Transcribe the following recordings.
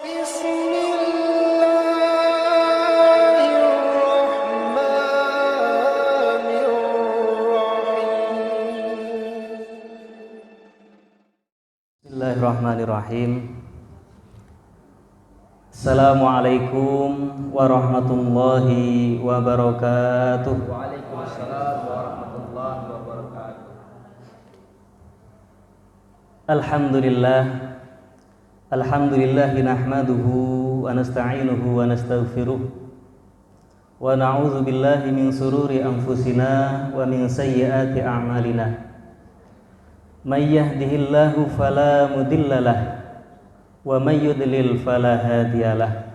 Bismillahirrahmanirrahim. Assalamualaikum warahmatullahi wabarakatuh. Waalaikumsalam warahmatullahi wabarakatuh. Alhamdulillahi nahmaduhu wa nasta'inuhu wa nastaghfiruh wa na'udzu billahi min sururi anfusina wa min sayyiati a'malina. May yahdihillahu fala mudhillalah wa may yudlil fala hadiyalah.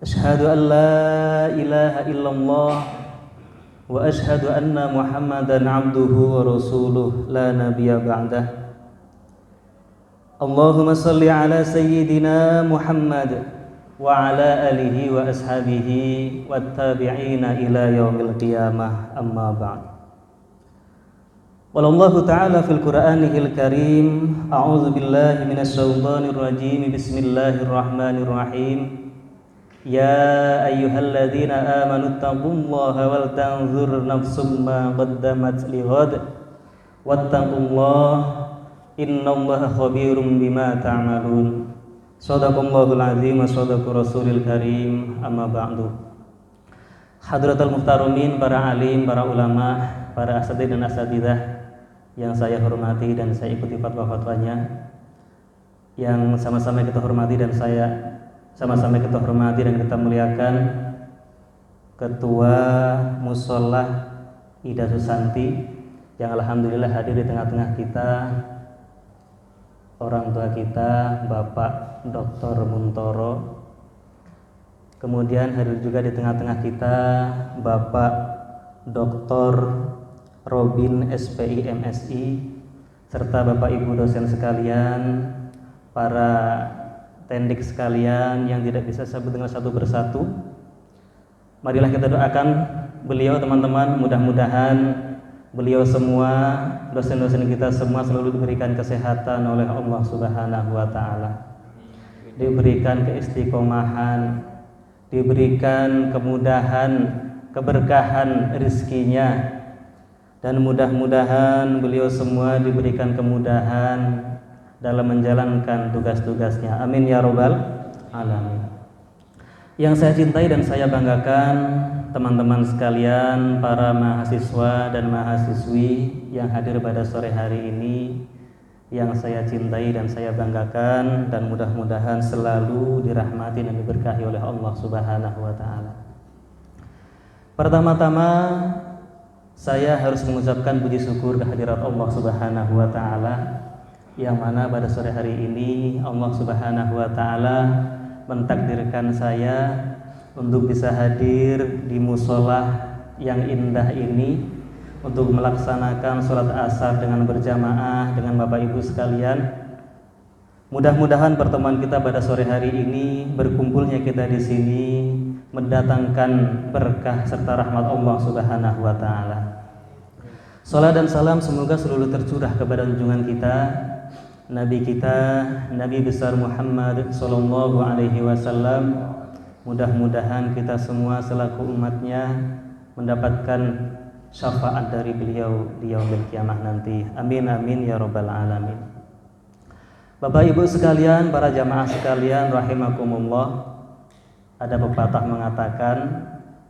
Asyhadu an la ilaha illallah wa asyhadu anna Muhammadan abduhu wa rasuluh la nabiyya ba'dah. Allahumma salli ala sayyidina Muhammad wa ala alihi wa ashabihi wat tabi'ina ila yaumil qiyamah, amma ba'd. Wallahu ta'ala fil Qur'anil Karim, a'udzu billahi minasy syaithanir rajim. Bismillahirrahmanirrahim. Ya ayyuhalladzina amanu taqullaha wal tanzur nafsum ma qaddamat lighad wattaqullaha innallaha khabirum bima ta'malun. Shadaqallahul azim wa shadaqa rasulil karim, amma ba'du. Hadratul muhtarumin, para alim, para ulama, para asatidz dan asatidzah yang saya hormati dan saya ikuti fatwa-fatwanya, yang sama-sama kita hormati dan kita muliakan Ketua Mushola Ida Susanti yang alhamdulillah hadir di tengah-tengah kita, orang tua kita Bapak Dr. Muntoro. Kemudian hadir juga di tengah-tengah kita Bapak Dr. Robin SPI MSI, serta Bapak Ibu dosen sekalian, para tendik sekalian yang tidak bisa saya sebut dengan satu persatu. Marilah kita doakan beliau, teman-teman, mudah-mudahan beliau semua, dosen-dosen kita semua selalu diberikan kesehatan oleh Allah Subhanahu wa taala. Diberikan keistiqomahan, diberikan kemudahan, keberkahan rezekinya, dan mudah-mudahan beliau semua diberikan kemudahan dalam menjalankan tugas-tugasnya. Amin ya robbal alamin. Yang saya cintai dan saya banggakan, teman-teman sekalian, para mahasiswa dan mahasiswi yang hadir pada sore hari ini, yang saya cintai dan saya banggakan, dan mudah-mudahan selalu dirahmati dan diberkahi oleh Allah Subhanahu wa taala. Pertama-tama saya harus mengucapkan puji syukur kehadirat Allah Subhanahu wa taala, yang mana pada sore hari ini Allah Subhanahu wa taala mentakdirkan saya untuk bisa hadir di mushola yang indah ini untuk melaksanakan sholat asar dengan berjamaah dengan Bapak Ibu sekalian. Mudah-mudahan pertemuan kita pada sore hari ini, berkumpulnya kita di sini, mendatangkan berkah serta rahmat Allah Subhanahu wa taala. Salat dan salam semoga selalu tercurah kepada junjungan kita, Nabi kita, Nabi besar Muhammad sallallahu alaihi wasallam. Mudah-mudahan kita semua selaku umatnya mendapatkan syafaat dari beliau di yaumil kiamah nanti. Amin amin ya rabbal alamin. Bapak Ibu sekalian, para jamaah sekalian rahimakumullah, ada pepatah mengatakan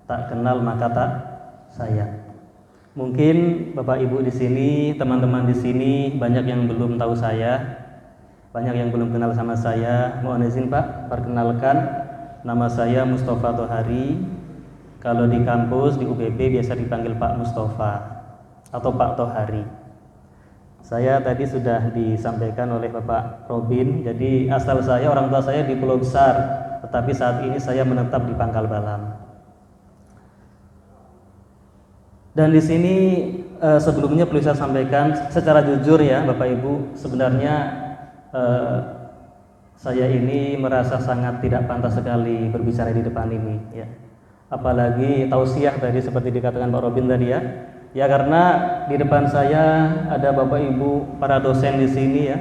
tak kenal maka tak sayang. Mungkin Bapak Ibu di sini, teman-teman di sini banyak yang belum tahu saya, banyak yang belum kenal sama saya. Mohon izin Pak, perkenalkan, nama saya Mustafa Tohari. Kalau di kampus di UBB biasa dipanggil Pak Mustafa atau Pak Tohari. Saya tadi sudah disampaikan oleh Bapak Robin, jadi asal saya, orang tua saya di Pulau Besar, tetapi saat ini saya menetap di Pangkal Balam. Dan di sini sebelumnya perlu saya sampaikan secara jujur ya Bapak Ibu, sebenarnya saya ini merasa sangat tidak pantas sekali berbicara di depan ini ya. Apalagi tausiah tadi seperti dikatakan Pak Robin tadi ya. Ya karena di depan saya ada Bapak Ibu para dosen di sini ya,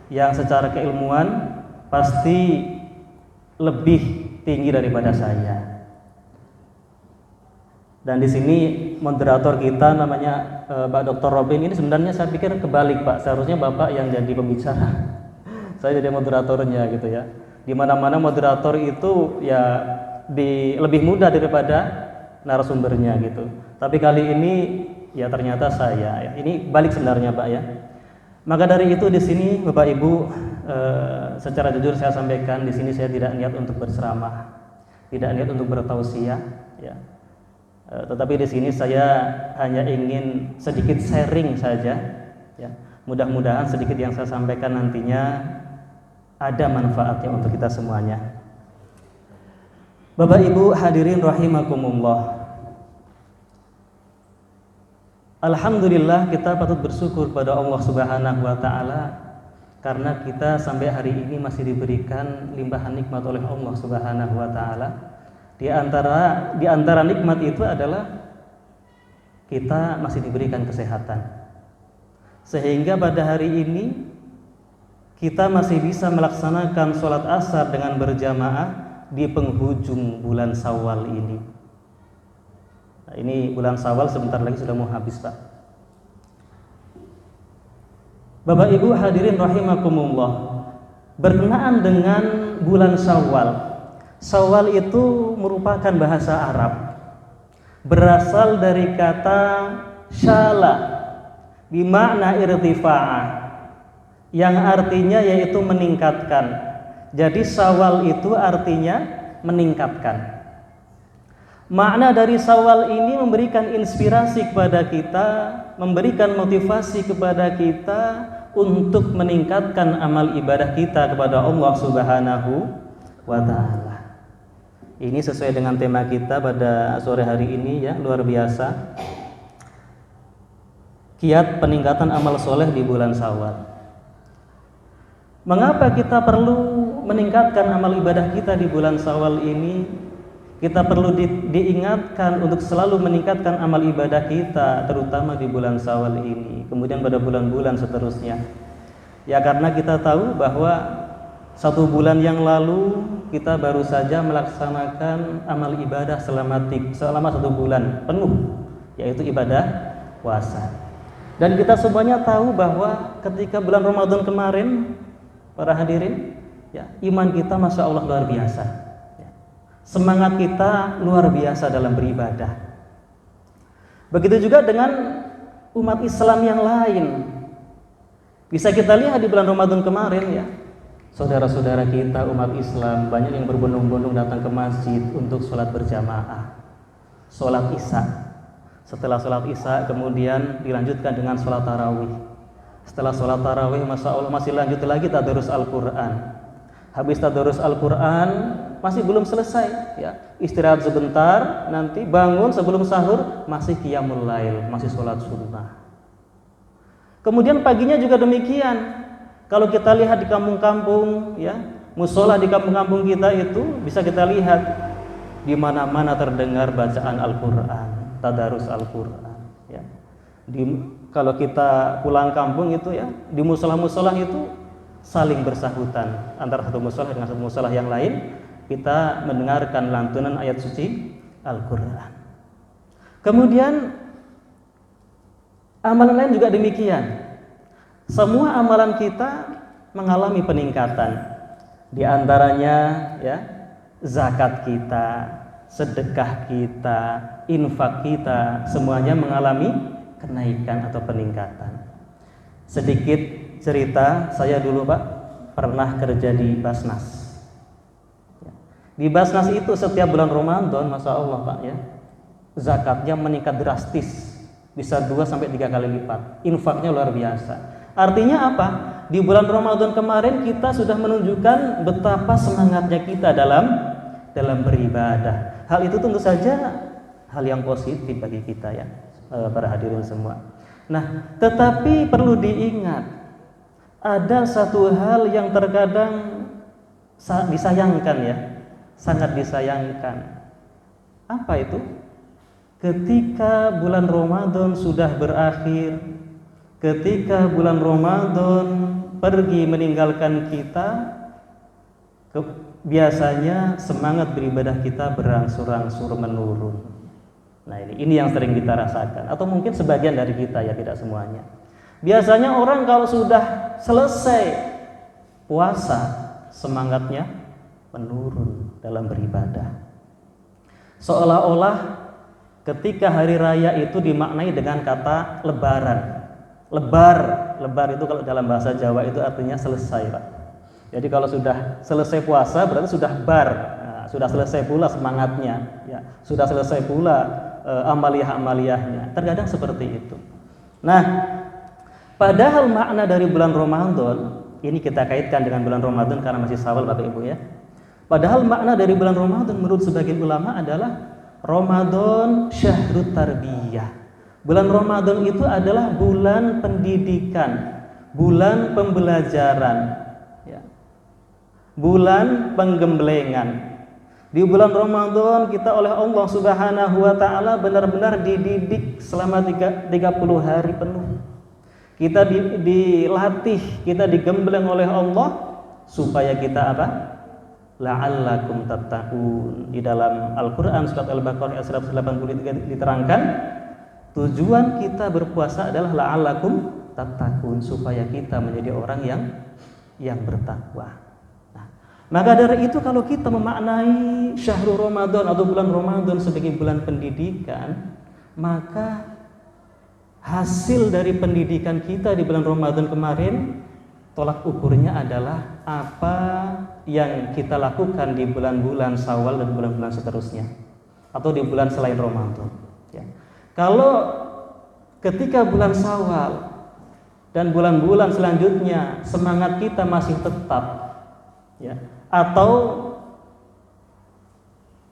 yang secara keilmuan pasti lebih tinggi daripada saya. Dan di sini moderator kita namanya Pak Dr. Robin ini sebenarnya saya pikir kebalik Pak, seharusnya Bapak yang jadi pembicara. Saya jadi moderatornya gitu ya. Di mana-mana moderator itu ya lebih mudah daripada narasumbernya gitu. Tapi kali ini ya ternyata saya. Ini balik sebenarnya Pak ya. Maka dari itu di sini Bapak Ibu secara jujur saya sampaikan di sini saya tidak niat untuk berceramah, tidak niat untuk bertausiah ya. Tetapi di sini saya hanya ingin sedikit sharing saja ya. Mudah-mudahan sedikit yang saya sampaikan nantinya ada manfaatnya untuk kita semuanya. Bapak Ibu hadirin rahimakumullah. Alhamdulillah kita patut bersyukur pada Allah Subhanahu wa taala karena kita sampai hari ini masih diberikan limpahan nikmat oleh Allah Subhanahu wa taala. Di antara nikmat itu adalah kita masih diberikan kesehatan. Sehingga pada hari ini kita masih bisa melaksanakan sholat asar dengan berjamaah di penghujung bulan Syawal ini. Nah, ini bulan Syawal sebentar lagi sudah mau habis Pak. Bapak Ibu hadirin rahimakumullah. Berkenaan dengan bulan Syawal. Syawal itu merupakan bahasa Arab. Berasal dari kata syala bimakna irtifa'ah, yang artinya yaitu meningkatkan. Jadi Syawal itu artinya meningkatkan. Makna dari Syawal ini memberikan inspirasi kepada kita, memberikan motivasi kepada kita untuk meningkatkan amal ibadah kita kepada Allah Subhanahu wa taala. Ini sesuai dengan tema kita pada sore hari ini ya, luar biasa. Kiat peningkatan amal soleh di bulan Syawal. Mengapa kita perlu meningkatkan amal ibadah kita di bulan Syawal ini? Kita perlu diingatkan untuk selalu meningkatkan amal ibadah kita, terutama di bulan Syawal ini, kemudian pada bulan-bulan seterusnya. Ya karena kita tahu bahwa 1 bulan yang lalu kita baru saja melaksanakan amal ibadah selama 1 bulan penuh, yaitu ibadah puasa. Dan kita semuanya tahu bahwa ketika bulan Ramadan kemarin, para hadirin, ya, iman kita Masya Allah luar biasa. Ya. Semangat kita luar biasa dalam beribadah. Begitu juga dengan umat Islam yang lain. Bisa kita lihat di bulan Ramadan kemarin ya, saudara-saudara kita umat Islam banyak yang berbondong-bondong datang ke masjid untuk sholat berjamaah, sholat isya. Setelah sholat isya kemudian dilanjutkan dengan sholat tarawih. Setelah sholat tarawih, Masya Allah masih lanjut lagi tadarus Al-Quran. Habis tadarus Al-Quran masih belum selesai ya. Istirahat sebentar, nanti bangun sebelum sahur masih qiyamul lail, masih sholat sunnah. Kemudian paginya juga demikian. Kalau kita lihat di kampung-kampung ya, musola di kampung-kampung kita itu bisa kita lihat di mana-mana terdengar bacaan Al-Quran, tadarus Al-Quran ya. Kalau kita pulang kampung itu ya, di musola-musola itu saling bersahutan antara satu musola dengan satu musola yang lain, kita mendengarkan lantunan ayat suci Al-Quran. Kemudian amalan lain juga demikian. Semua amalan kita mengalami peningkatan. Di antaranya ya, zakat kita, sedekah kita, infak kita, semuanya mengalami kenaikan atau peningkatan. Sedikit cerita, saya dulu Pak pernah kerja di Basnas. Di Basnas itu setiap bulan Ramadan, Masya Allah Pak ya, zakatnya meningkat drastis, bisa 2-3 kali lipat. Infaknya luar biasa. Artinya apa? Di bulan Ramadan kemarin kita sudah menunjukkan betapa semangatnya kita dalam beribadah. Hal itu tentu saja hal yang positif bagi kita ya, para hadirin semua. Nah, tetapi perlu diingat, ada satu hal yang terkadang disayangkan ya, sangat disayangkan. Apa itu? Ketika bulan Ramadan sudah berakhir, ketika bulan Ramadan pergi meninggalkan kita, biasanya semangat beribadah kita berangsur-angsur menurun. Nah ini yang sering kita rasakan, atau mungkin sebagian dari kita ya, tidak semuanya. Biasanya orang kalau sudah selesai puasa, semangatnya menurun dalam beribadah. Seolah-olah ketika hari raya itu dimaknai dengan kata lebaran. Lebar itu kalau dalam bahasa Jawa itu artinya selesai, Pak. Jadi kalau sudah selesai puasa berarti sudah bar, nah, sudah selesai pula semangatnya, ya, sudah selesai pula amaliyah-amaliyahnya. Terkadang seperti itu. Nah, padahal makna dari bulan Ramadan ini kita kaitkan dengan bulan Ramadan karena masih Syawal, Bapak Ibu ya. Padahal makna dari bulan Ramadan menurut sebagian ulama adalah Ramadan syahrut tarbiyah. Bulan Ramadan itu adalah bulan pendidikan, bulan pembelajaran, ya, bulan penggemblengan. Di bulan Ramadan kita oleh Allah Subhanahu wa taala benar-benar dididik selama 30 hari penuh. Kita dilatih, kita digembleng oleh Allah supaya kita apa? La'allakum tattaqun. Di dalam Al-Qur'an surat Al-Baqarah ayat 183 diterangkan, tujuan kita berpuasa adalah la'allakum tattaqun, supaya kita menjadi orang yang bertakwa. Nah, maka dari itu kalau kita memaknai syahrul Ramadan atau bulan Ramadan sebagai bulan pendidikan, maka hasil dari pendidikan kita di bulan Ramadan kemarin, tolak ukurnya adalah apa yang kita lakukan di bulan-bulan Syawal dan bulan-bulan seterusnya, atau di bulan selain Ramadan. Ya. Kalau ketika bulan Syawal dan bulan-bulan selanjutnya semangat kita masih tetap, ya, atau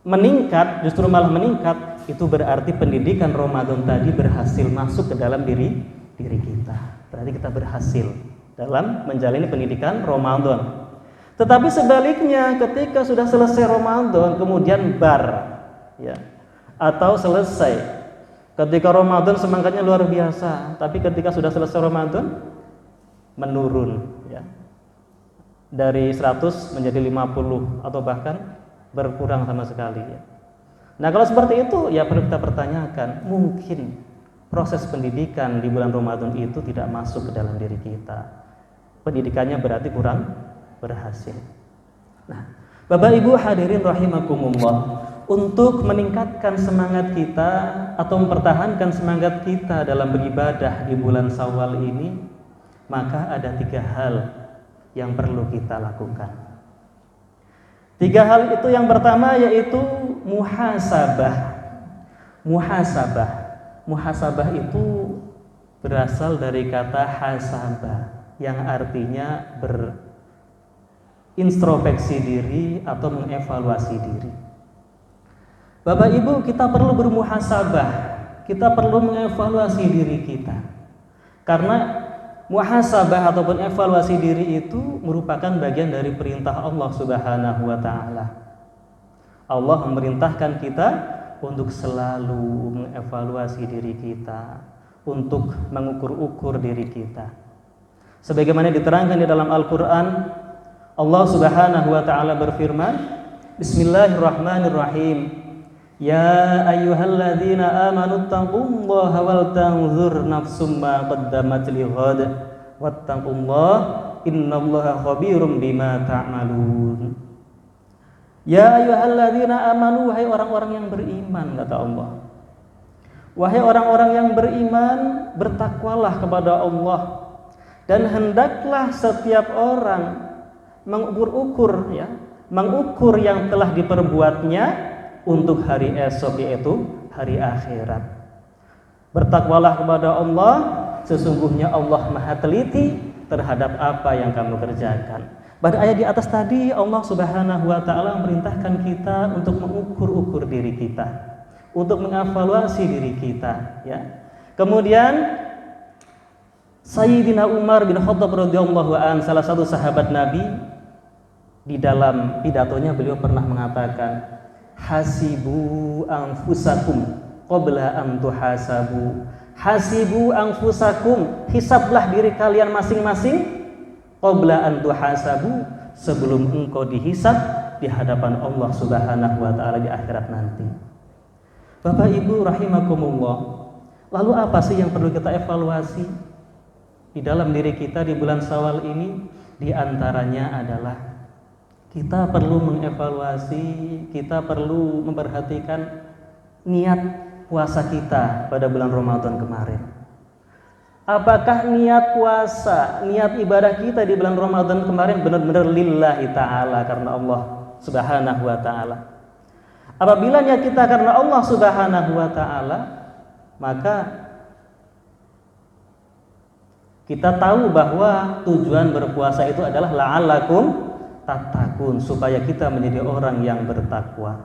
meningkat, justru malah meningkat, itu berarti pendidikan Ramadan tadi berhasil masuk ke dalam diri kita. Berarti kita berhasil dalam menjalani pendidikan Ramadan. Tetapi sebaliknya, ketika sudah selesai Ramadan kemudian bar, ya, atau selesai, ketika Ramadan semangatnya luar biasa, tapi ketika sudah selesai Ramadan menurun, ya, dari 100 menjadi 50 atau bahkan berkurang sama sekali, ya. Nah kalau seperti itu ya perlu kita pertanyakan, mungkin proses pendidikan di bulan Ramadan itu tidak masuk ke dalam diri kita. Pendidikannya berarti kurang berhasil. Nah, Bapak Ibu hadirin rahimakumullah, untuk meningkatkan semangat kita atau mempertahankan semangat kita dalam beribadah di bulan Syawal ini, maka ada 3 hal yang perlu kita lakukan. 3 hal itu, yang pertama yaitu muhasabah. Muhasabah itu berasal dari kata hasabah yang artinya berintrospeksi diri atau mengevaluasi diri. Bapak Ibu, kita perlu bermuhasabah, kita perlu mengevaluasi diri kita. Karena muhasabah ataupun evaluasi diri itu merupakan bagian dari perintah Allah Subhanahu wa taala. Allah memerintahkan kita untuk selalu mengevaluasi diri kita, untuk mengukur-ukur diri kita. Sebagaimana diterangkan di dalam Al-Qur'an, Allah Subhanahu wa taala berfirman, Bismillahirrahmanirrahim. Ya ayyuhalladzina amanu taqullaha wal tanzur nafsum ma qaddamat lighad wattaqullaha innallaha khabirum bima ta'malun. Ya ayyuhalladzina amanu, wahai orang-orang yang beriman, kata Allah. Wahai orang-orang yang beriman, bertakwalah kepada Allah, dan hendaklah setiap orang mengukur-ukur, ya, mengukur yang telah diperbuatnya untuk hari esok, yaitu hari akhirat. Bertakwalah kepada Allah, sesungguhnya Allah Maha teliti terhadap apa yang kamu kerjakan. Pada ayat di atas tadi Allah Subhanahu wa taala memerintahkan kita untuk mengukur-ukur diri kita, untuk mengevaluasi diri kita, ya. Kemudian Sayyidina Umar bin Khattab radhiyallahu an, salah satu sahabat Nabi, di dalam pidatonya beliau pernah mengatakan, hasibu anfusakum qabla an tuhasabu. Hasibu anfusakum, hisablah diri kalian masing-masing, qabla an tuhasabu, sebelum engkau dihisab di hadapan Allah Subhanahu wa taala di akhirat nanti. Bapak Ibu rahimakumullah. Lalu apa sih yang perlu kita evaluasi di dalam diri kita di bulan Syawal ini? Di antaranya adalah kita perlu mengevaluasi, kita perlu memperhatikan niat puasa kita pada bulan Ramadan kemarin. Apakah niat puasa, niat ibadah kita di bulan Ramadan kemarin benar-benar lillahi ta'ala, karena Allah Subhanahu wa ta'ala? Apabila niat kita karena Allah Subhanahu wa ta'ala, maka kita tahu bahwa tujuan berpuasa itu adalah la'allakum tattaqun, supaya kita menjadi orang yang bertakwa.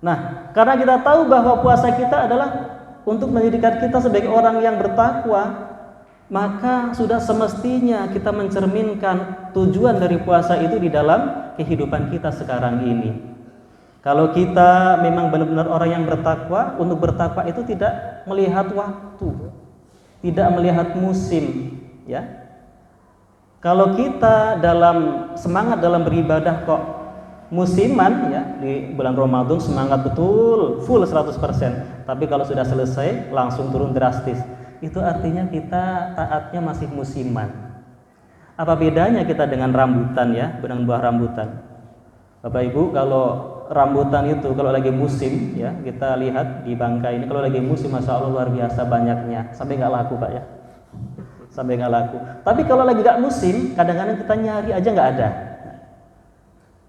Nah, karena kita tahu bahwa puasa kita adalah untuk menjadikan kita sebagai orang yang bertakwa, maka sudah semestinya kita mencerminkan tujuan dari puasa itu di dalam kehidupan kita sekarang ini. Kalau kita memang benar-benar orang yang bertakwa, untuk bertakwa itu tidak melihat waktu, tidak melihat musim, ya. Kalau kita dalam semangat dalam beribadah kok musiman, ya, di bulan Ramadan semangat betul, full 100%. Tapi kalau sudah selesai langsung turun drastis. Itu artinya kita taatnya masih musiman. Apa bedanya kita dengan rambutan, ya, dengan buah rambutan? Bapak Ibu, kalau rambutan itu kalau lagi musim, ya, kita lihat di Bangka ini kalau lagi musim, masya Allah luar biasa banyaknya, sampai nggak laku Pak, ya, sampai nggak laku. Tapi kalau lagi nggak musim, kadang-kadang kita nyari aja nggak ada.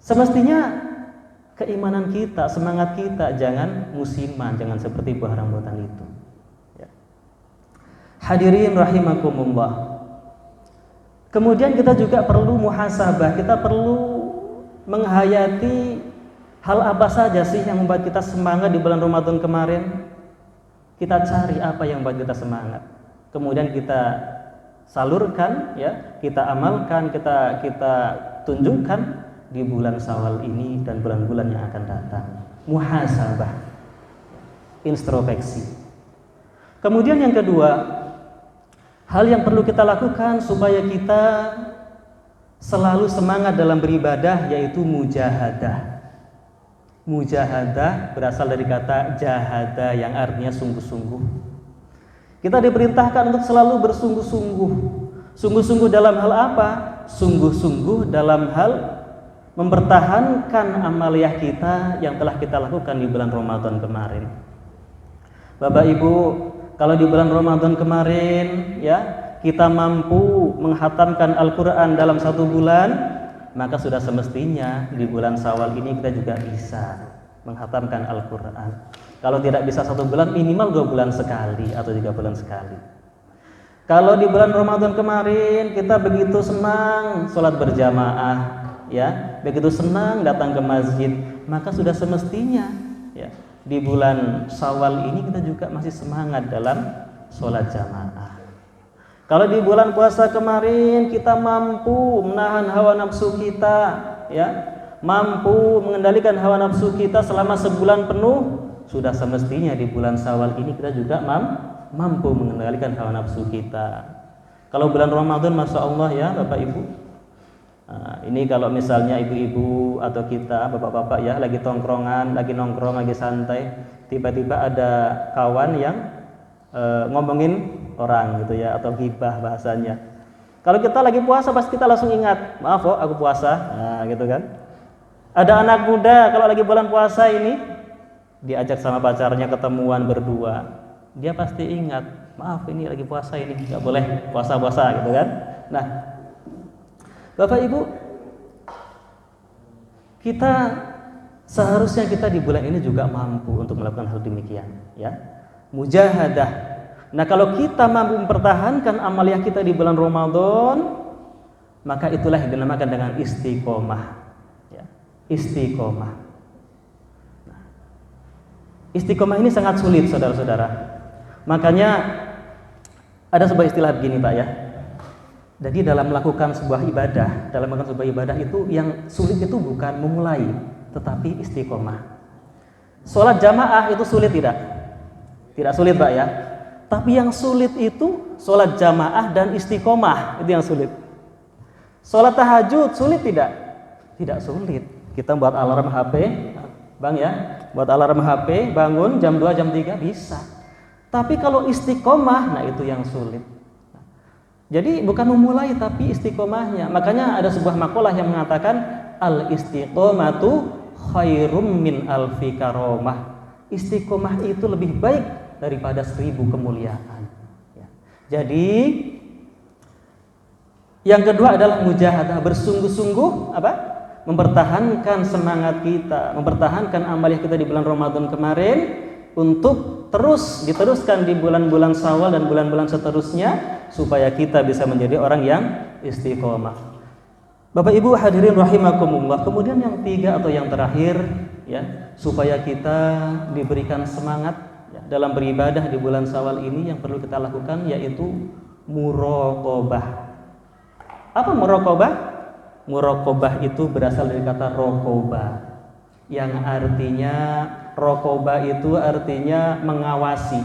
Semestinya keimanan kita, semangat kita jangan musiman, jangan seperti buah rambutan itu, ya. Hadirin rahimakumullah. Kemudian kita juga perlu muhasabah, kita perlu menghayati hal apa saja sih yang membuat kita semangat di bulan Ramadan kemarin. Kita cari apa yang membuat kita semangat, kemudian kita salurkan, ya, kita amalkan, kita tunjukkan di bulan Syawal ini dan bulan-bulan yang akan datang. Muhasabah, introspeksi. Kemudian yang kedua, hal yang perlu kita lakukan supaya kita selalu semangat dalam beribadah, yaitu mujahadah. Mujahadah berasal dari kata jahada yang artinya sungguh-sungguh. Kita diperintahkan untuk selalu bersungguh-sungguh. Sungguh-sungguh dalam hal apa? Sungguh-sungguh dalam hal mempertahankan amaliyah kita yang telah kita lakukan di bulan Ramadan kemarin. Bapak Ibu, kalau di bulan Ramadan kemarin, ya, kita mampu menghatamkan Al-Quran dalam 1 bulan, maka sudah semestinya di bulan Syawal ini kita juga bisa menghatamkan Al-Quran. Kalau tidak bisa 1 bulan, minimal 2 bulan sekali atau 3 bulan sekali. Kalau di bulan Ramadan kemarin kita begitu senang sholat berjamaah, ya, begitu senang datang ke masjid, maka sudah semestinya, ya, di bulan Syawal ini kita juga masih semangat dalam sholat jamaah. Kalau di bulan puasa kemarin kita mampu menahan hawa nafsu kita, ya, mampu mengendalikan hawa nafsu kita selama sebulan penuh, sudah semestinya di bulan Syawal ini kita juga mampu mengendalikan hawa nafsu kita. Kalau bulan Ramadan, masya Allah, ya Bapak Ibu, ini kalau misalnya ibu-ibu atau kita bapak-bapak, ya, lagi tongkrongan, lagi nongkrong, lagi santai, tiba-tiba ada kawan yang ngomongin orang gitu, ya, atau ghibah bahasanya. Kalau kita lagi puasa pasti kita langsung ingat, maaf kok aku puasa, nah gitu kan. Ada anak muda kalau lagi bulan puasa ini diajak sama pacarnya ketemuan berdua, dia pasti ingat, maaf ini lagi puasa ini, nggak boleh puasa-puasa gitu kan. Nah, Bapak Ibu, kita seharusnya kita di bulan ini juga mampu untuk melakukan hal demikian, ya, mujahadah. Nah, kalau kita mampu mempertahankan amaliyah kita di bulan Ramadan, maka itulah yang dinamakan dengan istiqomah, ya, istiqomah. Nah, istiqomah ini sangat sulit, saudara-saudara. Makanya ada sebuah istilah begini, Pak, ya. Jadi dalam melakukan sebuah ibadah, itu yang sulit itu bukan memulai, tetapi istiqomah. Sholat jamaah itu sulit tidak? Tidak sulit, Pak, ya. Tapi yang sulit itu sholat jamaah dan istiqomah, itu yang sulit. Sholat tahajud sulit tidak? Tidak sulit. Kita buat alarm HP, Bang ya, buat alarm HP, bangun jam 2, jam 3 bisa. Tapi kalau istiqomah, nah itu yang sulit. Jadi bukan memulai tapi istiqomahnya. Makanya ada sebuah makalah yang mengatakan al-istiqomatu khairum min alfi karomah. Istiqomah itu lebih baik daripada 1000 kemuliaan. Ya. Jadi yang kedua adalah mujahadah, bersungguh-sungguh mempertahankan semangat kita, mempertahankan amaliah kita di bulan Ramadan kemarin untuk diteruskan di bulan-bulan Syawal dan bulan-bulan seterusnya supaya kita bisa menjadi orang yang istiqomah. Bapak Ibu hadirin rahimakumullah. Kemudian yang 3 atau yang terakhir ya, supaya kita diberikan semangat ya, dalam beribadah di bulan Syawal ini, yang perlu kita lakukan yaitu muraqabah. Apa muraqabah? Muraqabah itu berasal dari kata raqabah, yang artinya raqabah itu artinya mengawasi.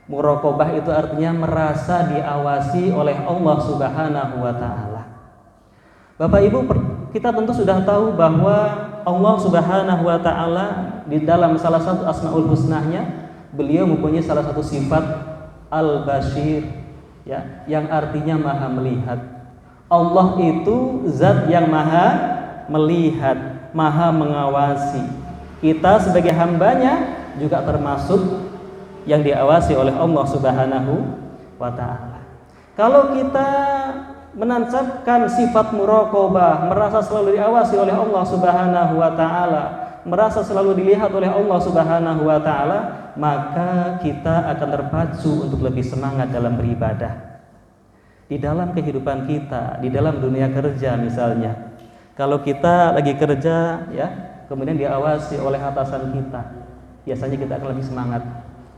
Muraqabah itu artinya merasa diawasi oleh Allah Subhanahu wa taala. Bapak Ibu, kita tentu sudah tahu bahwa Allah Subhanahu wa taala di dalam salah satu Asmaul Husnanya, beliau mempunyai salah satu sifat Al-Bashir ya, yang artinya Maha melihat. Allah itu zat yang Maha melihat, Maha mengawasi. Kita sebagai hambanya juga termasuk yang diawasi oleh Allah Subhanahu wa ta'ala. Kalau kita menancapkan sifat muraqabah, merasa selalu diawasi oleh Allah Subhanahu wa ta'ala, merasa selalu dilihat oleh Allah Subhanahu wa ta'ala, maka kita akan terpacu untuk lebih semangat dalam beribadah. Di dalam kehidupan kita, di dalam dunia kerja misalnya, kalau kita lagi kerja ya, kemudian diawasi oleh atasan kita, biasanya kita akan lebih semangat,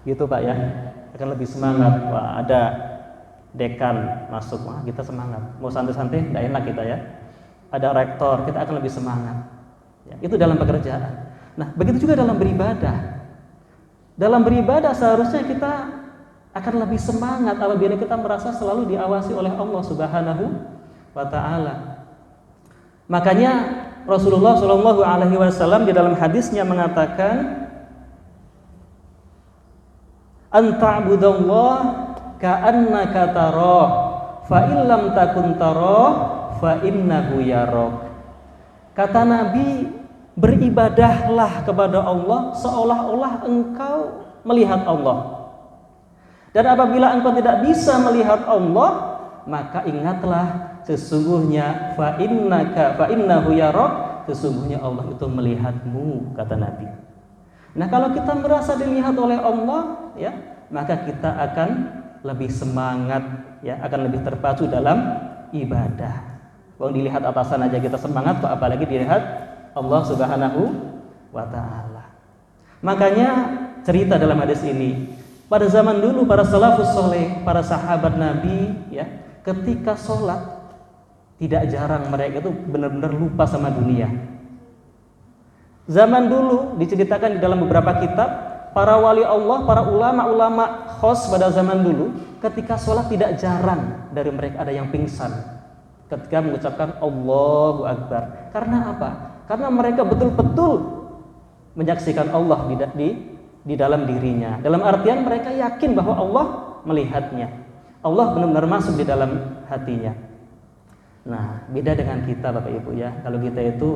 gitu Pak ya, akan lebih semangat. Wah, ada dekan masuk, wah kita semangat. Mau santai-santai, nggak enak kita ya. Ada rektor, kita akan lebih semangat. Ya, itu dalam pekerjaan. Nah, begitu juga dalam beribadah. Dalam beribadah seharusnya kita akan lebih semangat apabila kita merasa selalu diawasi oleh Allah Subhanahu wa ta'ala. Makanya Rasulullah Shallallahu alaihi wasallam di dalam hadisnya mengatakan, "Anta'budallah ka'annaka tarah, fa illam takun tarah, fa innahu yarak." Kata Nabi, beribadahlah kepada Allah seolah-olah engkau melihat Allah. Dan apabila engkau tidak bisa melihat Allah, maka ingatlah sesungguhnya fa innahu yarak, sesungguhnya Allah itu melihatmu, kata Nabi. Nah, kalau kita merasa dilihat oleh Allah ya, maka kita akan lebih semangat ya, akan lebih terpacu dalam ibadah. Kalau dilihat atasan aja kita semangat, kok apalagi dilihat Allah Subhanahu wa ta'ala. Makanya cerita dalam hadis ini, pada zaman dulu para salafus soleh, para sahabat Nabi ya, ketika sholat tidak jarang mereka itu benar-benar lupa sama dunia. Zaman dulu diceritakan di dalam beberapa kitab, para wali Allah, para ulama-ulama khos pada zaman dulu, ketika sholat tidak jarang dari mereka ada yang pingsan ketika mengucapkan Allahu Akbar. Karena apa? Karena mereka betul-betul menyaksikan Allah di dalam dirinya. Dalam artian mereka yakin bahwa Allah melihatnya. Allah benar-benar masuk di dalam hatinya. Nah, beda dengan kita Bapak Ibu ya. Kalau kita itu,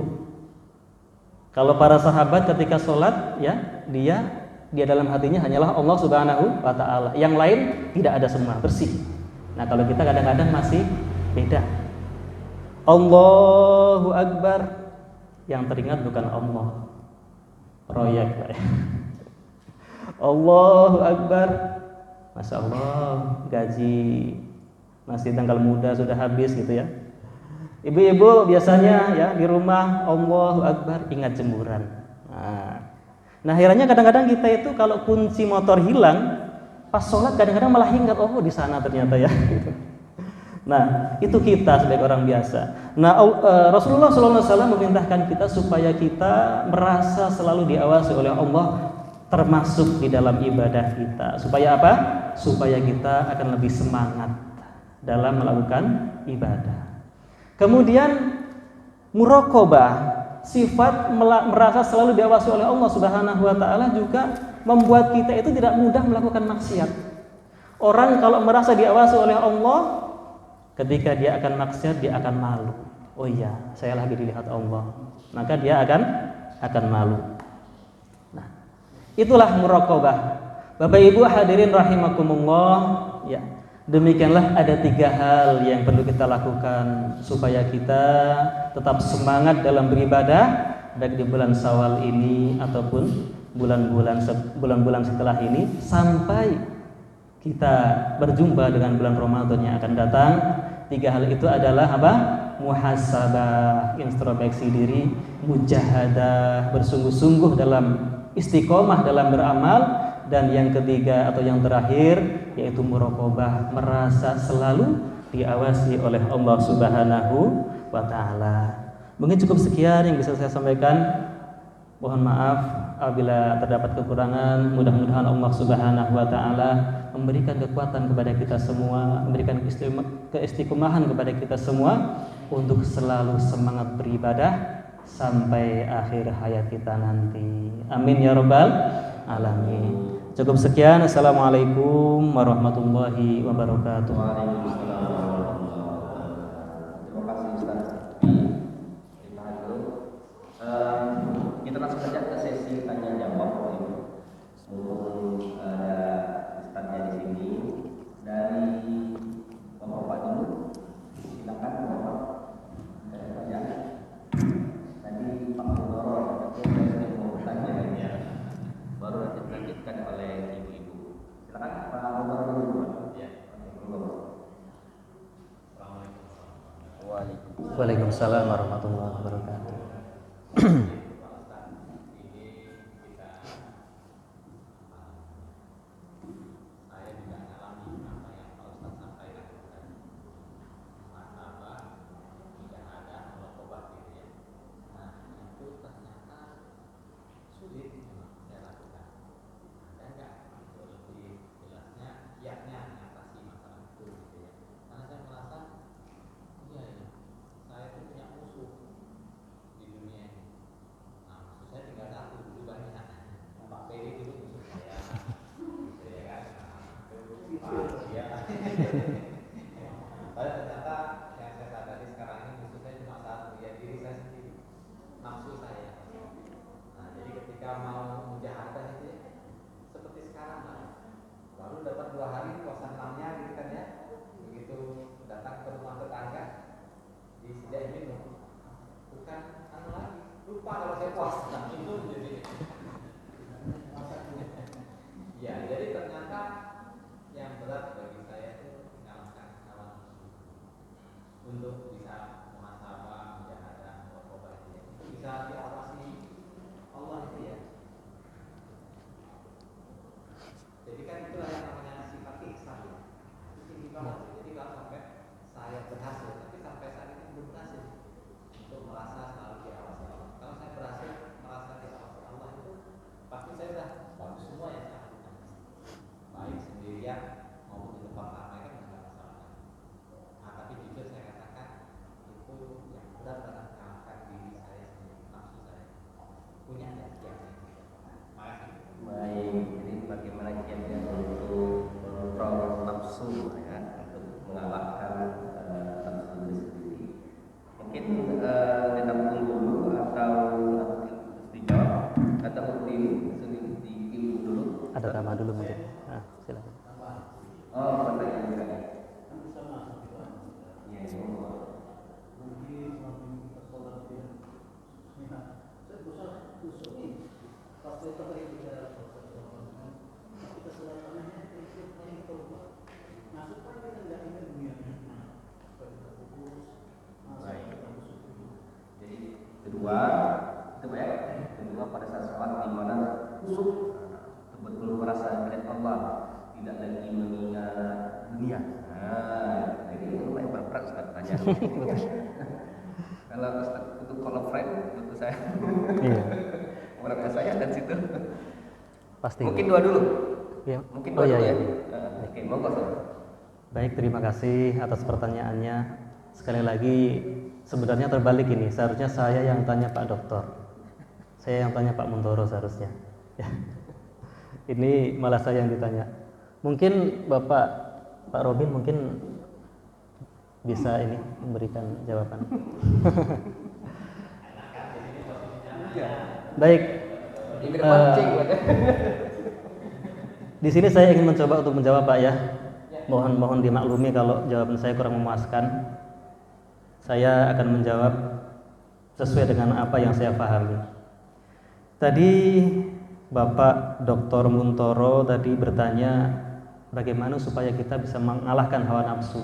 kalau para sahabat ketika sholat ya, dia dalam hatinya hanyalah Allah Subhanahu wa ta'ala. Yang lain tidak ada, semua bersih. Nah, kalau kita kadang-kadang masih beda. Allahu Akbar, yang teringat bukan Allah, proyek Pak ya. Allahu Akbar, Masya Allah, gaji masih tanggal muda sudah habis gitu ya. Ibu-ibu biasanya ya di rumah Allahu Akbar, ingat jemuran. Nah akhirnya kadang-kadang kita itu kalau kunci motor hilang pas sholat kadang-kadang malah ingat, oh di sana ternyata ya. Nah itu kita sebagai orang biasa. Nah Rasulullah SAW memerintahkan kita supaya kita merasa selalu diawasi oleh Allah, termasuk di dalam ibadah kita. Supaya apa? Supaya kita akan lebih semangat dalam melakukan ibadah. Kemudian muraqabah, sifat merasa selalu diawasi oleh Allah Subhanahu wa taala juga membuat kita itu tidak mudah melakukan maksiat. Orang kalau merasa diawasi oleh Allah, ketika dia akan maksiat dia akan malu. Oh iya, saya lagi dilihat Allah. Maka dia akan malu. Nah, itulah muraqabah. Bapak Ibu hadirin rahimakumullah, ya. Demikianlah ada 3 hal yang perlu kita lakukan supaya kita tetap semangat dalam beribadah baik di bulan Syawal ini ataupun bulan-bulan setelah ini sampai kita berjumpa dengan bulan Ramadan yang akan datang. 3 hal itu adalah apa? Muhasabah, introspeksi diri, mujahadah, bersungguh-sungguh dalam istiqomah dalam beramal, dan yang ketiga atau yang terakhir yaitu muraqabah, merasa selalu diawasi oleh Allah Subhanahu wa taala. Mungkin cukup sekian yang bisa saya sampaikan. Mohon maaf apabila terdapat kekurangan. Mudah-mudahan Allah Subhanahu wa taala memberikan kekuatan kepada kita semua, memberikan keistiqomahan kepada kita semua untuk selalu semangat beribadah sampai akhir hayat kita nanti. Amin ya rabbal alamin. Cukup sekian. Assalamualaikum warahmatullahi wabarakatuh. Waalaikumsalam warahmatullahi wabarakatuh. Terima kasih Ustaz. Ditahan dulu. Kita langsung saja ke sesi tanya jawab. Mumpung ada Ustaznya di sini. Dari Bapak dulu. Silakan Bapak. Tanya. Tadi Pak Mudoro itu mau bertanya. Baru dilanjutkan oleh ibu-ibu. Silakan Pak Mudoro dulu. Ya. Waalaikumsalam warahmatullahi wabarakatuh. Ada tambah dulu mungkin. Nah, silakan. Oh, pertanyaan juga. Kedua pada saat di mana khusyuk betul merasa melihat Allah, tidak lagi mengingat dunia. Nah, ini lumayan berat Ustaz tanya. Kalau Ustaz untuk kalau friend untuk saya. Iya. Orang saya dan situ. Pasti. Mungkin dua dulu. Ya. Mungkin dua dulu ya. Oke, monggo. Baik, terima kasih atas pertanyaannya. Sekali lagi sebenarnya terbalik ini. Seharusnya saya yang tanya Pak Dokter, saya yang tanya Pak Muntoro seharusnya. Ya. Ini malah saya yang ditanya. Mungkin Pak Robin mungkin bisa ini memberikan jawaban. Baik. Di sini saya ingin mencoba untuk menjawab Pak ya. Mohon dimaklumi kalau jawaban saya kurang memuaskan. Saya akan menjawab sesuai dengan apa yang saya pahami. Tadi Bapak Dr. Muntoro tadi bertanya bagaimana supaya kita bisa mengalahkan hawa nafsu.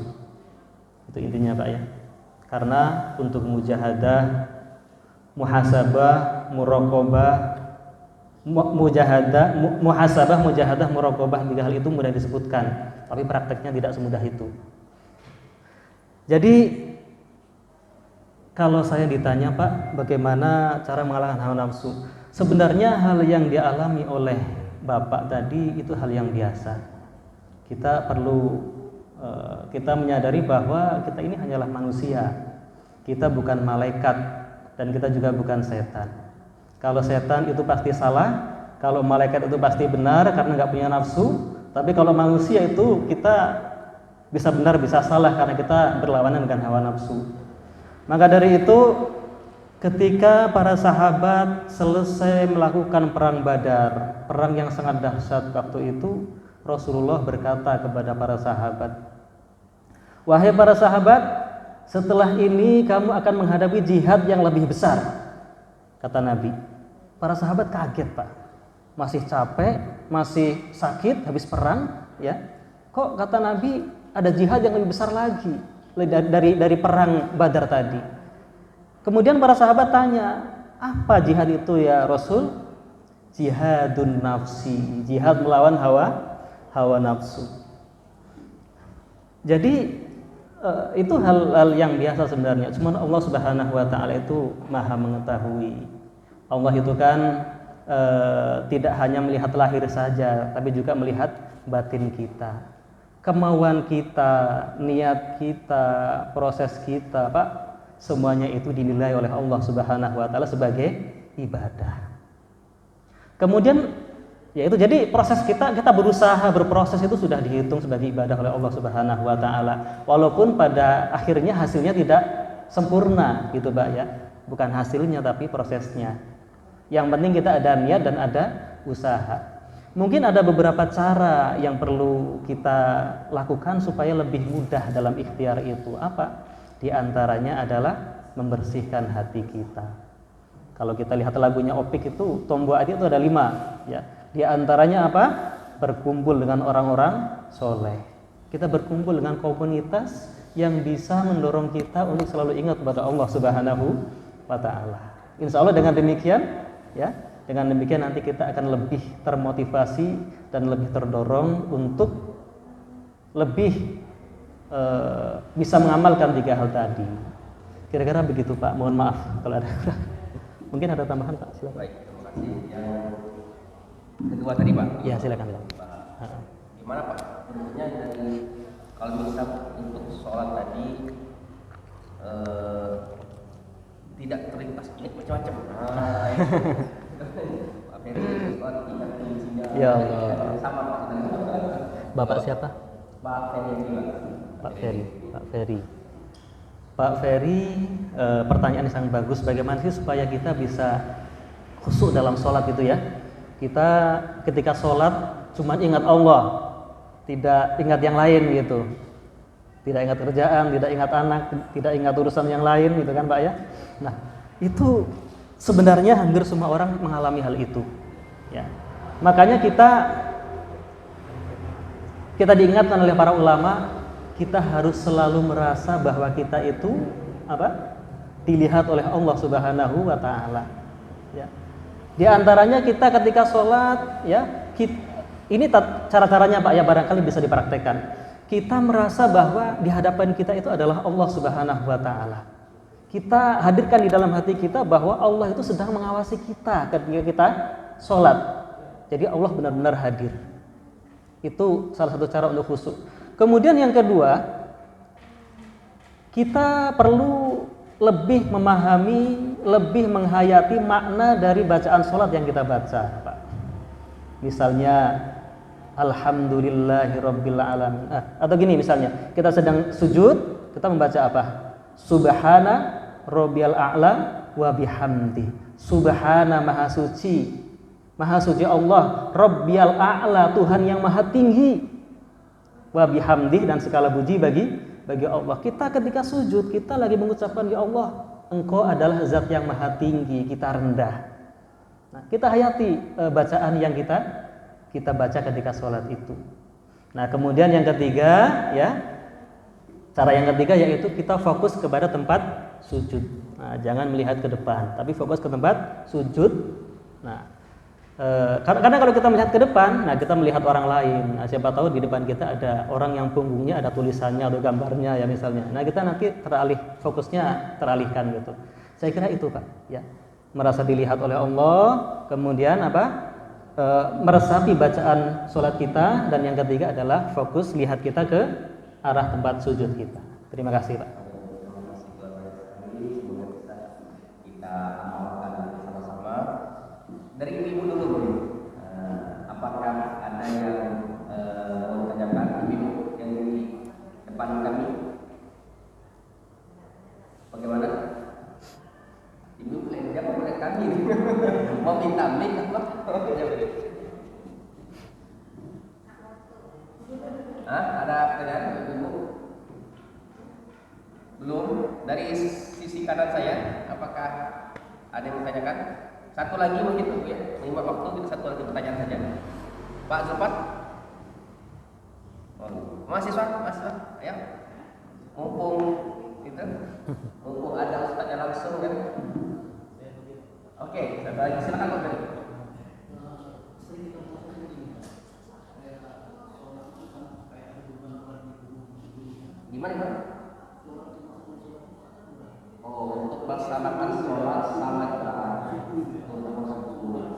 Itu intinya Pak ya. Karena untuk mujahadah, muhasabah, muraqabah, mujahadah, muraqabah, tiga hal itu mudah disebutkan, tapi prakteknya tidak semudah itu. Jadi kalau saya ditanya Pak, bagaimana cara mengalahkan hawa nafsu? Sebenarnya hal yang dialami oleh Bapak tadi itu hal yang biasa. Kita perlu kita menyadari bahwa kita ini hanyalah manusia. Kita bukan malaikat dan kita juga bukan setan. Kalau setan itu pasti salah, kalau malaikat itu pasti benar karena nggak punya nafsu. Tapi kalau manusia itu kita bisa benar bisa salah karena kita berlawanan dengan hawa nafsu. Maka dari itu ketika para sahabat selesai melakukan perang Badar, perang yang sangat dahsyat waktu itu, Rasulullah berkata kepada para sahabat, "Wahai para sahabat, setelah ini kamu akan menghadapi jihad yang lebih besar," kata Nabi. Para sahabat kaget Pak, masih capek, masih sakit habis perang, ya. Kok kata Nabi ada jihad yang lebih besar lagi dari perang Badar tadi. Kemudian para sahabat tanya, apa jihad itu ya Rasul? Jihadun nafsi, jihad melawan hawa nafsu. Jadi itu hal yang biasa sebenarnya. Cuma Allah Subhanahu wa taala itu Maha mengetahui. Allah itu kan tidak hanya melihat lahir saja, tapi juga melihat batin kita. Kemauan kita, niat kita, proses kita, Pak, semuanya itu dinilai oleh Allah Subhanahu wa taala sebagai ibadah. Kemudian yaitu jadi proses kita berusaha berproses itu sudah dihitung sebagai ibadah oleh Allah Subhanahu wa taala. Walaupun pada akhirnya hasilnya tidak sempurna gitu, Pak ya. Bukan hasilnya tapi prosesnya. Yang penting kita ada niat dan ada usaha. Mungkin ada beberapa cara yang perlu kita lakukan supaya lebih mudah dalam ikhtiar itu. Apa? Di antaranya adalah membersihkan hati kita. Kalau kita lihat lagunya Opik itu, tombol hati itu ada 5. Ya. Di antaranya apa? Berkumpul dengan orang-orang soleh. Kita berkumpul dengan komunitas yang bisa mendorong kita untuk selalu ingat kepada Allah Subhanahu wa ta'ala. Insya Allah dengan demikian, ya. Dengan demikian nanti kita akan lebih termotivasi dan lebih terdorong untuk lebih bisa mengamalkan 3 hal tadi. Kira-kira begitu Pak. Mohon maaf kalau ada. Mungkin ada tambahan Pak. Silakan. Baik, terima kasih. Yang kedua tadi Pak. Ya silakan. Gimana Pak? Bentuknya dari kalau bisa untuk sholat tadi tidak terlintas ini macam-macam. Pak Ferry, ya Allah. Sama Pak. Bapak siapa? Pak Ferry juga. Pak Ferry, pertanyaan yang sangat bagus. Bagaimana sih supaya kita bisa khusyuk dalam sholat itu ya? Kita ketika sholat cuma ingat Allah, tidak ingat yang lain gitu. Tidak ingat kerjaan, tidak ingat anak, tidak ingat urusan yang lain gitu kan Pak ya? Nah, itu sebenarnya hampir semua orang mengalami hal itu. Ya. Makanya kita diingatkan oleh para ulama, kita harus selalu merasa bahwa kita itu apa? Dilihat oleh Allah Subhanahu wa taala. Ya. Di antaranya kita ketika sholat, ya, ini cara-caranya Pak ya, barangkali bisa dipraktekkan. Kita merasa bahwa di hadapan kita itu adalah Allah Subhanahu wa taala. Kita hadirkan di dalam hati kita bahwa Allah itu sedang mengawasi kita ketika kita sholat. Jadi Allah benar-benar hadir. Itu salah satu cara untuk khusyuk. Kemudian yang kedua, kita perlu lebih memahami, lebih menghayati makna dari bacaan sholat yang kita baca, Pak. Misalnya Alhamdulillahirabbil alamin. Atau gini misalnya, kita sedang sujud, kita membaca apa? Subhana rabbiyal a'la wa bihamdi. Subhana maha suci. Maha suci Allah, rabbiyal a'la, Tuhan yang maha tinggi. Wa bihamdi, dan segala puji bagi Allah. Kita ketika sujud, kita lagi mengucapkan, ya Allah, Engkau adalah zat yang maha tinggi, kita rendah. Nah, kita hayati bacaan yang kita baca ketika sholat itu. Nah, kemudian yang ketiga, ya, cara yang ketiga yaitu kita fokus kepada tempat sujud. Nah, jangan melihat ke depan, tapi fokus ke tempat sujud. Nah, karena kalau kita melihat ke depan, nah kita melihat orang lain. Nah, siapa tahu di depan kita ada orang yang punggungnya ada tulisannya atau gambarnya ya misalnya. Nah, kita nanti fokusnya teralihkan gitu. Saya kira itu, Pak, ya. Merasa dilihat oleh Allah, kemudian apa? Meresapi bacaan sholat kita, dan yang ketiga adalah fokus lihat kita ke arah tempat sujud kita. Terima kasih, Pak. Kita amalkan bersama-sama. Dari ibu dulu, apakah ada yang mau ditanyakan ibu yang di depan kami? Bagaimana? Ibu boleh jawab pada kami. Mau minta mic apa? Ada pertanyaan ibu? Belum. Dari sisi kanan saya, apakah ada yang ditanyakan? Satu lagi mungkin ya, mengimbang waktu kita satu lagi pertanyaan saja. Pak Zulfat, mahasiswa, ya, mumpung ada ustaznya langsung kan. Oke, satu lagi silakan Pak. Gimana? Oh, untuk melaksanakan sholat salat terakhir untuk masuk subuh.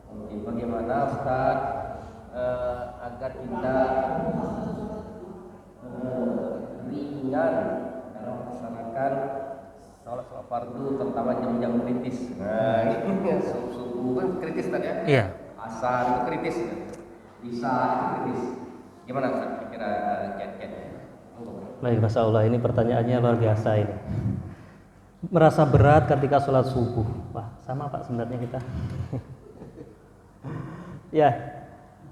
Oke, bagaimana Ustaz agar kita ringan dalam melaksanakan sholat fardu, terutama jam-jam kritis. Nah, ini subuh kan kritis tadi ya? Iya. Asar itu kritis, bisa itu kritis. Gimana Ustaz? Kira Jen? Baik, Masya Allah, ini pertanyaannya luar biasa ini. Merasa berat ketika sholat subuh. Wah, sama Pak sebenarnya kita. Ya,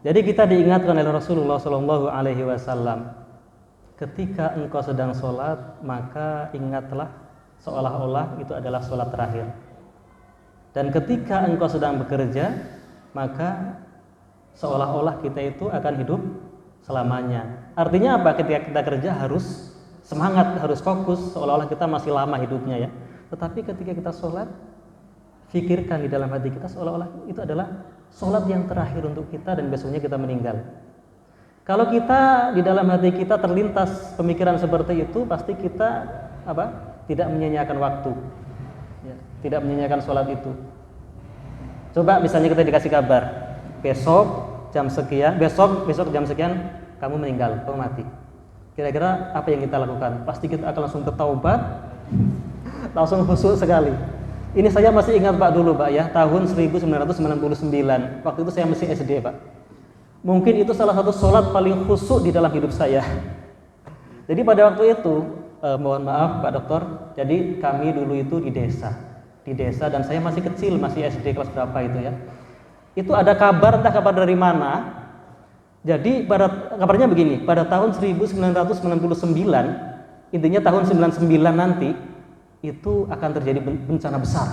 jadi kita diingatkan oleh Rasulullah Shallallahu Alaihi Wasallam, ketika engkau sedang sholat, maka ingatlah seolah-olah itu adalah sholat terakhir. Dan ketika engkau sedang bekerja, maka seolah-olah kita itu akan hidup selamanya. Artinya apa? Ketika kita kerja harus semangat, harus fokus, seolah-olah kita masih lama hidupnya ya. Tetapi ketika kita sholat, pikirkan di dalam hati kita seolah-olah itu adalah sholat yang terakhir untuk kita dan besoknya kita meninggal. Kalau kita di dalam hati kita terlintas pemikiran seperti itu, pasti kita tidak menyia-nyiakan waktu, ya, tidak menyia-nyiakan sholat itu. Coba misalnya kita dikasih kabar, besok jam sekian kamu meninggal, kamu mati. Kira-kira apa yang kita lakukan? Pasti kita akan langsung bertaubat, langsung khusyuk sekali. Ini saya masih ingat Pak dulu Pak ya, tahun 1999. Waktu itu saya masih SD Pak. Mungkin itu salah satu sholat paling khusyuk di dalam hidup saya. Jadi pada waktu itu, mohon maaf Pak Dokter, jadi kami dulu itu di desa dan saya masih kecil, masih SD kelas berapa itu ya. Itu ada kabar, entah kabar dari mana. Jadi kabarnya begini, pada tahun 1999, intinya tahun 99 nanti, itu akan terjadi bencana besar.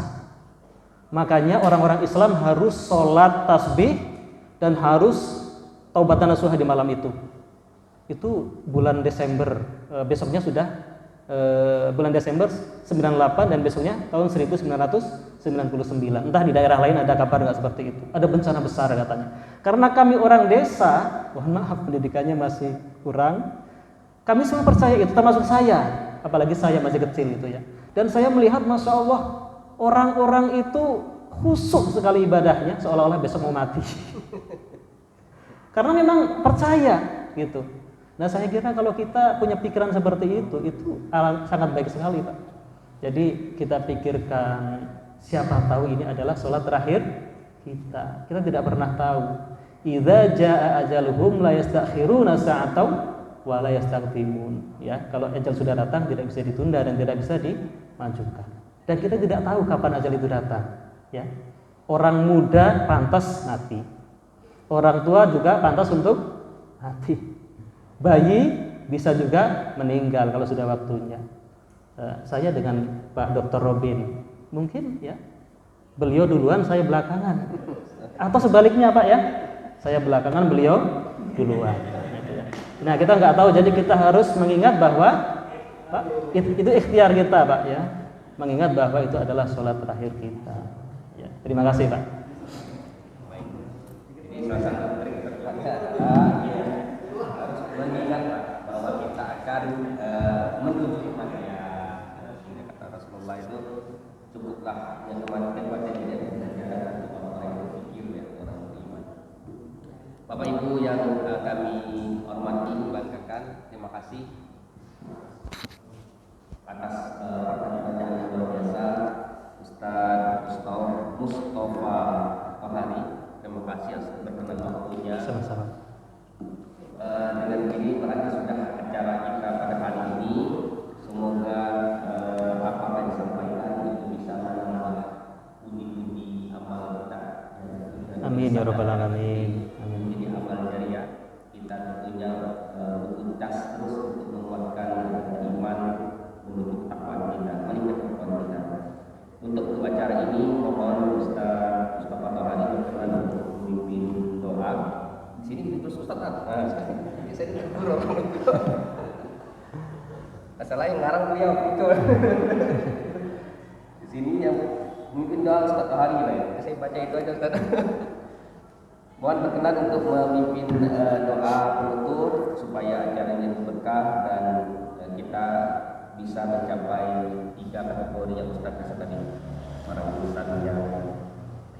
Makanya orang-orang Islam harus sholat tasbih dan harus taubatan nasuha di malam itu. Itu bulan Desember, besoknya sudah bulan Desember 98 dan besoknya tahun 1999. Entah di daerah lain ada kabar nggak seperti itu. Ada bencana besar katanya. Karena kami orang desa, mohon maaf pendidikannya masih kurang. Kami semua percaya itu, termasuk saya, apalagi saya masih kecil itu ya. Dan saya melihat Masya Allah orang-orang itu khusyuk sekali ibadahnya, seolah-olah besok mau mati. Karena memang percaya gitu. Nah saya kira kalau kita punya pikiran seperti itu sangat baik sekali Pak. Jadi kita pikirkan, siapa tahu ini adalah sholat terakhir kita. Kita tidak pernah tahu. Idza jaa ajaluhum la yastakhiruna sa'atan wa la yastaqdimun. Ya, kalau ajal sudah datang tidak bisa ditunda dan tidak bisa dimajukan. Dan kita tidak tahu kapan ajal itu datang. Ya, orang muda pantas mati. Orang tua juga pantas untuk mati. Bayi bisa juga meninggal kalau sudah waktunya. Saya dengan Pak Dr. Robin, mungkin ya beliau duluan, saya belakangan. Atau sebaliknya Pak ya, saya belakangan, beliau duluan. Nah kita nggak tahu, jadi kita harus mengingat bahwa Pak, itu ikhtiar kita Pak ya, mengingat bahwa itu adalah sholat terakhir kita. Ya, terima kasih Pak. Ini salah satu trik terdekat harus mengingat bahwa kita akan menuju kematian. Ini kata Rasulullah itu cukuplah yang kematian ini adalah orang yang berpikir ya, orang beriman. Bapak Ibu yang kami hormati, banggakan, terima kasih atas pertanyaan yang luar biasa Ustaz Mustafa Tohari. Terima kasih atas berkenan waktunya. Sama-sama. Dengan ini berakhir sudah acara kita pada hari ini. Semoga apa yang disampaikan itu bisa menambah pundi-pundi amal kita. Amin ya rabbal alamin. Menjadi amal jariah kita, tentunya beruntas terus untuk menguatkan iman, menuju takwa kita, meningkatkan takwa kita. Untuk acara ini mohon Ustaz Mustafa Tohari berkenan untuk memimpin doa. Di sini terus Ustaz kan? Saya dulu masalahnya ngarang beliau itu. Di sini yang memimpin doa Ustaz Tohari lah ya. Saya baca itu aja Ustaz. Mohon berkenan untuk memimpin doa penutup supaya acara ini berkah dan kita bisa mencapai 3 kategori yang Ustaz bisa tadi. Para Ustaz yang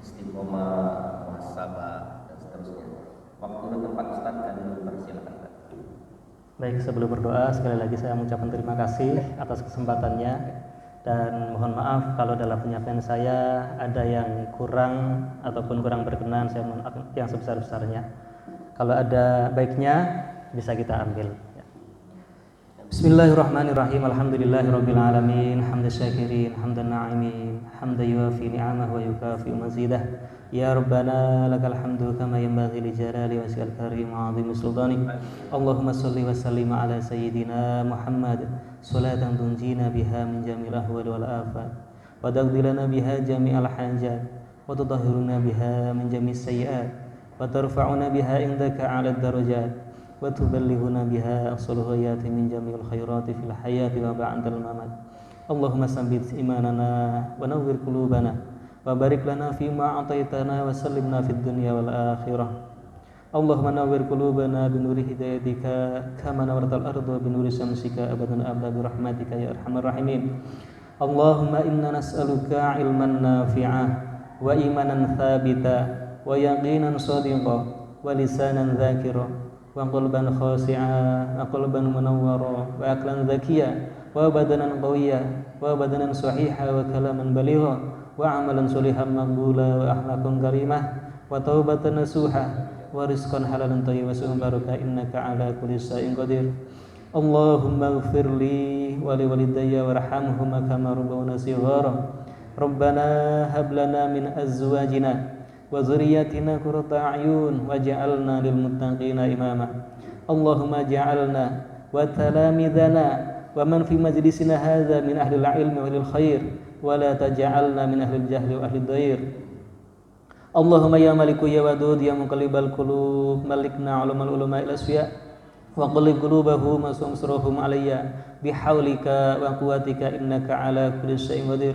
istiqomah, muhasabah dan seterusnya. Waktu dan tempat Ustaz dan persilakan. Baik, sebelum berdoa sekali lagi saya mengucapkan terima kasih atas kesempatannya dan mohon maaf kalau dalam penyampaian saya ada yang kurang ataupun kurang berkenan, saya mohon maaf yang sebesar-besarnya. Kalau ada baiknya bisa kita ambil. Bismillahirrahmanirrahim. Alhamdulillahirabbil alamin, hamdan syakirin, hamdan na'imin, hamdan yuwafi ni'amahu wa yukafi'u mazidah. Ya Rabbana lakal hamdu kama yanbaghi li jalali wajhikal karim wa 'azimi sultanik. Allahumma shalli wa sallim ala sayyidina Muhammad salatan tunjina biha min jamil ahwal wal afat wa taqdi lana biha jami'al hajat wa tutahhiruna biha min jami'is sayyi'at wa tarfa'una biha indaka 'ala darajat wa tuballighuna biha aqsal ghayati min jami'il khairati fil hayati wa ba'dal mamat. Allahumma sabbit imanana wa nawwir qulubana wa barik lana fima ataitana wa sallimna fid dunya wal akhirah. Allahumma nawwir qulubana bi nuri hidayatika kama nawwartal arda bi nuri syamsika abadan abada bi rahmatika ya arhamar rahimin. Allahumma inna nas'aluka ilman nafi'ah wa imanan thabita wa yaqinan shadiqa wa lisanan dzakira wa qalban khashi'a wa qalban munawwara wa aqlan dzakiyya wa badanan qawiyya wa badanan sahiha wa kalaman baligha wa amalan sholihan maqbula wa akhlaqan karimah wa taubatan nasuha wa rizqan halalan thayyiban wa su'an barakah innaka ala kulli syai'in qadir. Allahumma ighfir li wa li walidayya warhamhuma kama rabbawna shighara. Rabbana hab lana min azwajina wa dhurriyyatina qurrata a'yun waj'alna lil muttaqina imama. Allahumma ja'alna wa talamidana wa man fi majlisina hadza min ahli al-ilmi wal khair wa la taj'alna min ahli al-jahli wa ahli ad-dair. Allahumma ya maliku ya wadud ya muqallibal qulub malikna ulumal ulama ila asfiya wa qallib qulubahum wa sumsirhum alayya bihaulika wa quwwatika innaka ala kulli syai'in qadir.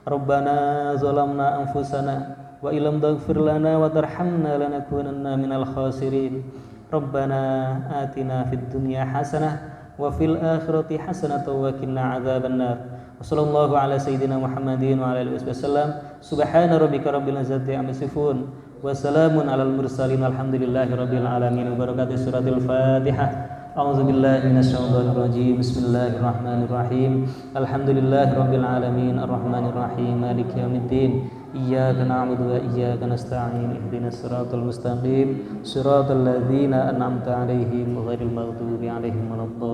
Rabbana zalamna anfusana wa illam taghfir lana wa tarhamna lanakunanna minal khasirin. Rabbana atina fid dunya hasanah wa fil akhirati hasanatan wa qina adzabannar. Wassallallahu ala sayyidina Muhammadin wa ala alihi wasallam. Subhana rabbika rabbil izzati amma yasifun. Wassalamun alal mursalin walhamdulillahi rabbil alamin. Barakatuh suratul Fatihah. A'udzu billahi minasyaitonir rajim. Bismillahirrahmanirrahim. Alhamdulillahi rabbil alamin arrahmanir rahim maliki yaumiddin. Iyyaka na'budu wa iyyaka nasta'in. Ihdinas siratal mustaqim. Siratal ladzina an'amta 'alaihim ghairil maghdubi 'alaihim waladdallin.